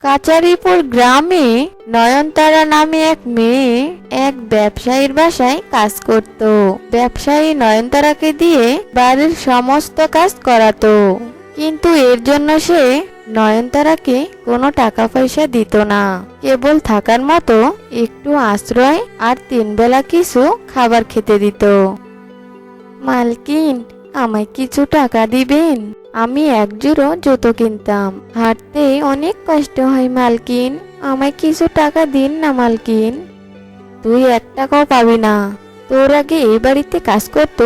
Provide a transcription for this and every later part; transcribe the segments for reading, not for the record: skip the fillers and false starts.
কাচারিপুর গ্রামে নয়নতারা নামে এক মেয়ে এক ব্যবসায়ীর বাসায় কাজ করত। ব্যবসায়ী নয়নতারাকে দিয়ে বাড়ির সমস্ত কাজ করাতো, কিন্তু এর জন্য সে নয়নতারাকে কোনো টাকা পয়সা দিত না। কেবল থাকার মতো একটু আশ্রয় আর 3 বেলা কিছু খাবার খেতে দিত। মালকিন, আমায় কিছু টাকা দিবেন? আমি এক জোড়ো জুতো কিনতাম, হাঁটতে অনেক কষ্ট হয় মালকিন। আমায় কিছু টাকা দিন না মালকিন। তুই 1 টাকাও পাবি না। তোর আগে এই বাড়িতে কাজ করতো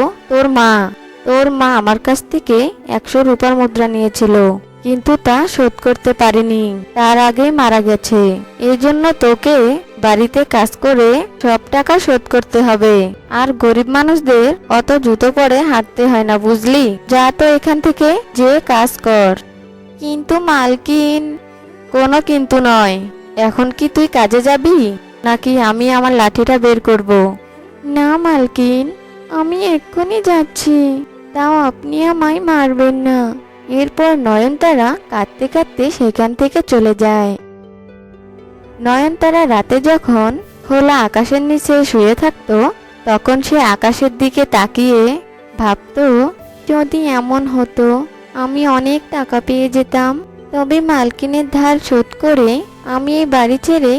তোর মা আমার কাছ থেকে 100 রূপার মুদ্রা নিয়েছিল, কিন্তু তা শোধ করতে পারিনি। তার আগেই মারা গেছে। এই জন্য তোকে বাড়িতে কাজ করে সব টাকা শোধ করতে হবে। আর গরিব মানুষদের অত জুতো পরে হাঁটতে হয় না, বুঝলি? যা তো এখান থেকে, যে কাজ কর। কিন্তু মালকিন। কোনো কিন্তু নয়। এখন কি তুই কাজে যাবি, নাকি আমি আমার লাঠিটা বের করব? না মালকিন, আমি এক্ষুনি যাচ্ছি। তাও আপনি আমায় মারবেন না। এরপর নয়নতারা কাঁদতে কাঁদতে সেখান থেকে চলে যায়। নয়নতারা রাতে যখন খোলা আকাশের নিচে শুয়ে থাকতো, তখন সে আকাশের দিকে তাকিয়ে ভাবতো, যদি এমন হতো আমি অনেক টাকা পেয়ে যেতাম, তবে মালকিনের ধার শোধ করে আমি এই বাড়ি ছেড়ে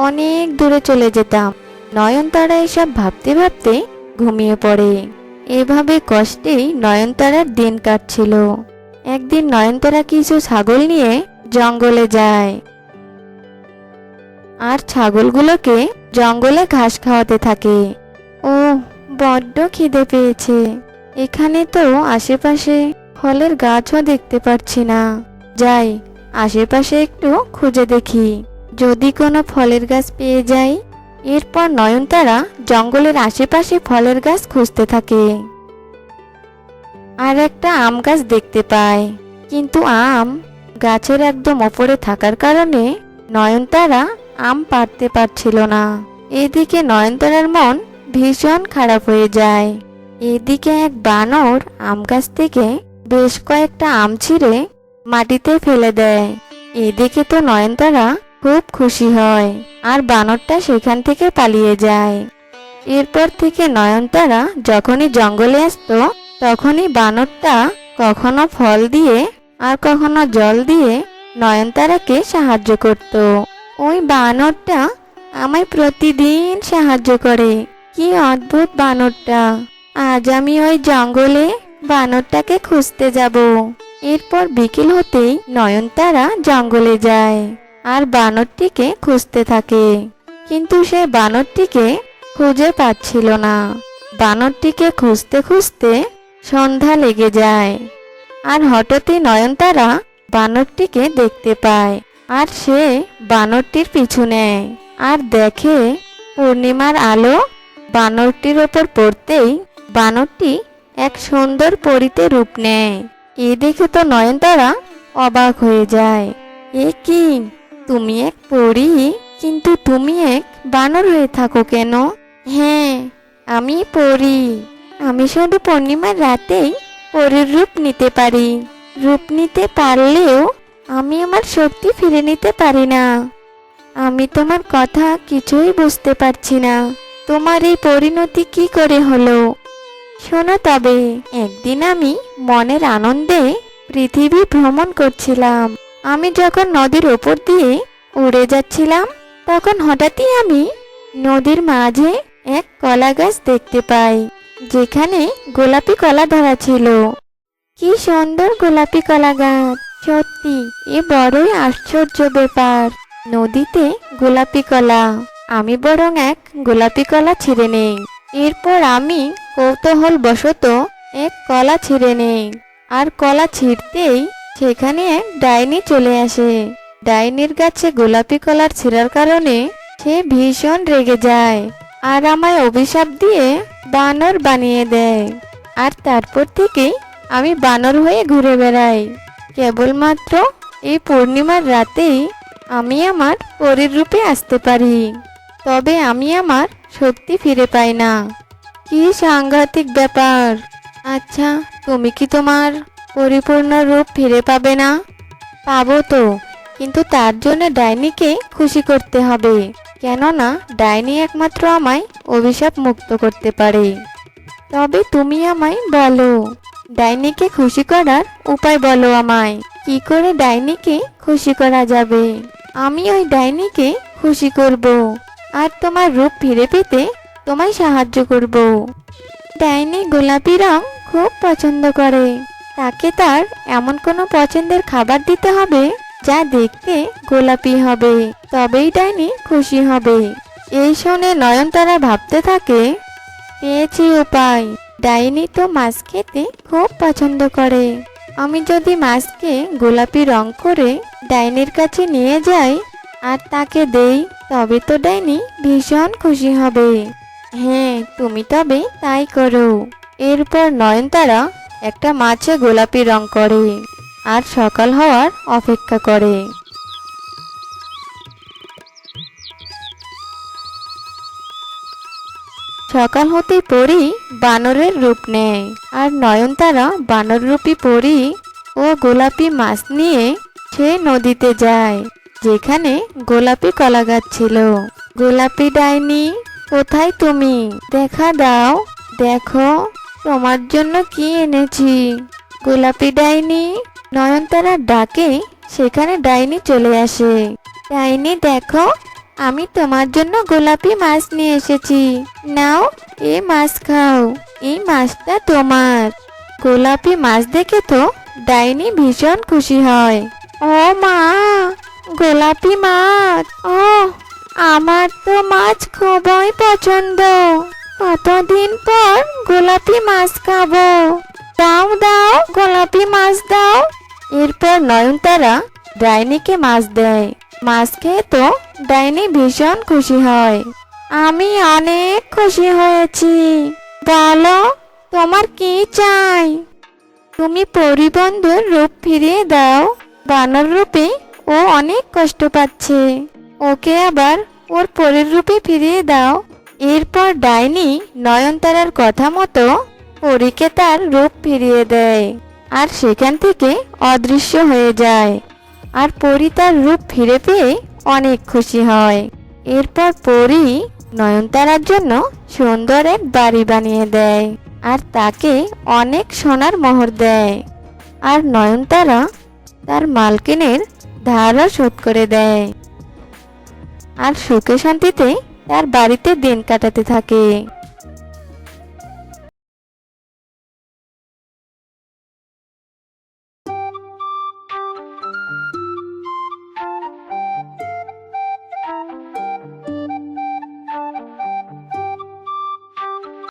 অনেক দূরে চলে যেতাম। নয়নতারা এসব ভাবতে ভাবতে ঘুমিয়ে পড়ে। এভাবে কষ্টেই নয়নতারার দিন কাটছিল। একদিন নয়নতারা কিছু ছাগল নিয়ে জঙ্গলে যায় আর ছাগলগুলোকে জঙ্গলে ঘাস খাওয়াতে থাকে। ও, বড্ড খিদে পেয়েছে। এখানে তো আশেপাশে ফলের গাছও দেখতে পাচ্ছি না। যাই, আশেপাশে একটু খুঁজে দেখি, যদি কোনো ফলের গাছ পেয়ে যাই। এরপর নয়নতারা জঙ্গলের আশেপাশে ফলের গাছ খুঁজতে থাকে আর একটা আম গাছ দেখতে পায়, কিন্তু আম গাছের একদম ওপরে থাকার কারণে নয়নতারা আম পাড়তে পারছিল না। এদিকে নয়নতারার মন ভীষণ খারাপ হয়ে যায়। এদিকে এক বানর আম গাছ থেকে বেশ কয়েকটা আম ছিঁড়ে মাটিতে ফেলে দেয়। এদিকে তো নয়নতারা খুব খুশি হয় আর বানরটা সেখান থেকে পালিয়ে যায়। এরপর থেকে নয়নতারা যখনই জঙ্গলে আসতো, তখনই বানরটা কখনো ফল দিয়ে আর কখনো জল দিয়ে নয়নতারাকে সাহায্য করত। ওই বানরটা আমায় প্রতিদিন সাহায্য করে। কি অদ্ভুত বানরটা! আজ আমি ওই জঙ্গলে বানরটাকে খুঁজতে যাব। এরপর বিকেল হতেই নয়নতারা জঙ্গলে যায় আর বানরটিকে খুঁজতে থাকে, কিন্তু সে বানরটিকে খুঁজে পাচ্ছিল না। বানরটিকে খুঁজতে খুঁজতে সন্ধ্যা লেগে যায় আর হঠাৎই নয়নতারা বানরটিকে দেখতে পায় আর সে বানরটির পিছু নেয় আর দেখে পূর্ণিমার আলো বানরটির ওপর পড়তেই বানরটি এক সুন্দর পরীতে রূপ নেয়। এ দেখে তো নয়নতারা অবাক হয়ে যায়। এ কি, তুমি এক পরী, কিন্তু তুমি এক বানর হয়ে থাকো কেন? হ্যাঁ, আমি পরী। আমি শুধু পূর্ণিমার রাতেই পরীর রূপ নিতে পারি। রূপ নিতে পারলেও আমি আমার শক্তি ফিরে নিতে পারি না। আমি তোমার কথা কিছুই বুঝতে পারছি না। তোমার এই পরিণতি কি করে হলো? শোনো তবে, একদিন আমি মনের আনন্দে পৃথিবী ভ্রমণ করছিলাম। আমি যখন নদীর ওপর দিয়ে উড়ে যাচ্ছিলাম, তখন হঠাৎই আমি নদীর মাঝে এক কলা গাছ দেখতে পাই, যেখানে গোলাপি কলা ধরা ছিল। কি সুন্দর গোলাপি কলা গাছ! সত্যি এ বড়ই আশ্চর্য ব্যাপার। নদীতে গোলাপি কলা। আমি বরং এক গোলাপি কলা ছিঁড়ে নেই। এরপর আমি কৌতূহল বশত এক কলা ছিঁড়ে নেই, আর কলা ছিঁড়তেই সেখানে এক ডাইনি চলে আসে। ডাইনির গাছে গোলাপি কলার ছিঁড়ার কারণে সে ভীষণ রেগে যায় আর আমায় অভিশাপ দিয়ে বানর বানিয়ে দেয়। আর তারপর থেকেই আমি বানর হয়ে ঘুরে বেড়াই। কেবলমাত্র এই পূর্ণিমার রাতেই আমি আমার পরীর রূপে আসতে পারি, তবে আমি আমার শক্তি ফিরে পাই না। কি সাংঘাতিক ব্যাপার! আচ্ছা, তুমি কি তোমার পরিপূর্ণ রূপ ফিরে পাবে না? পাবো তো, কিন্তু তার জন্য ডাইনিকে খুশি করতে হবে, কেননা ডাইনি একমাত্র আমায় অভিশাপ মুক্ত করতে পারে। তবে তুমি আমায় বলো, ডাইনিকে খুশি করার উপায় বলো আমায়। কি করে ডাইনিকে খুশি করা যাবে? আমি ওই ডাইনিকে খুশি করব, আর তোমার রূপ ফিরে পেতে তোমায় সাহায্য করব। ডাইনি গোলাপি রং খুব পছন্দ করে, তাকে তার এমন কোনো পছন্দের খাবার দিতে হবে যা দেখতে গোলাপি হবে, তবেই ডাইনি খুশি হবে। এই শুনে নয়নতারা ভাবতে থাকে, পেয়েছি উপায়। ডাইনি তো মাছ খেতে খুব পছন্দ করে, আমি যদি মাছকে গোলাপি রং করে ডাইনির কাছে নিয়ে যাই আর তাকে দেই, তবে তো ডাইনি ভীষণ খুশি হবে। হ্যাঁ, তুমি তবে তাই করো। এরপর নয়নতারা একটা মাছে গোলাপি রং করে আর সকাল হওয়ার অপেক্ষা করে। সকাল হতেই পরি বানরের রূপ নেয়, আর নয়নতারা বানররূপী পরি ও গোলাপি মাছ নিয়ে সে নদীতে যায় যেখানে গোলাপি কলা গাছ ছিল। গোলাপি ডাইনি, কোথায় তুমি? দেখা দাও, দেখো তোমার জন্য কি এনেছি। গোলাপি ডাইনি, নয়নতারার ডাকে সেখানে ডাইনি চলে আসে। ডাইনি দেখো, আমি তোমার জন্য গোলাপি মাছ নিয়ে এসেছি, নাও এই মাছ খাও, এই মাছটা তোমার। গোলাপি মাছ দেখে তো ডাইনি ভীষণ খুশি হয়। ও মা, গোলাপি মাছ! ও, আমার তো মাছ খুবই পছন্দ, কতদিন পর গোলাপি মাছ খাবো। দাও দাও, গোলাপি মাছ দাও। এরপর নয়নতারা ডাইনিকে মাছ দেয়। মাছ খেয়ে তো ডাইনি ভীষণ খুশি হয়। আমি অনেক খুশি হয়েছি, বলো তোমার কি চাই? তুমি পরিবন্ধুর রূপ ফিরিয়ে দাও, বানর রূপে ও অনেক কষ্ট পাচ্ছে, ওকে আবার ওর পরীর রূপে ফিরিয়ে দাও। এরপর ডাইনি নয়নতারার কথা মতো পরীকে তার রূপ ফিরিয়ে দেয় আর সেখান থেকে অদৃশ্য হয়ে যায়। আর পরী তার রূপ ফিরে পেয়ে অনেক খুশি হয়। এরপর পরী নয়নতারার জন্য সুন্দর এক বাড়ি বানিয়ে দেয় আর তাকে অনেক সোনার মোহর দেয়। আর নয়নতারা তার মালকিনের ধারও শোধ করে দেয় আর সুখে শান্তিতে তার বাড়িতে দিন কাটাতে থাকে।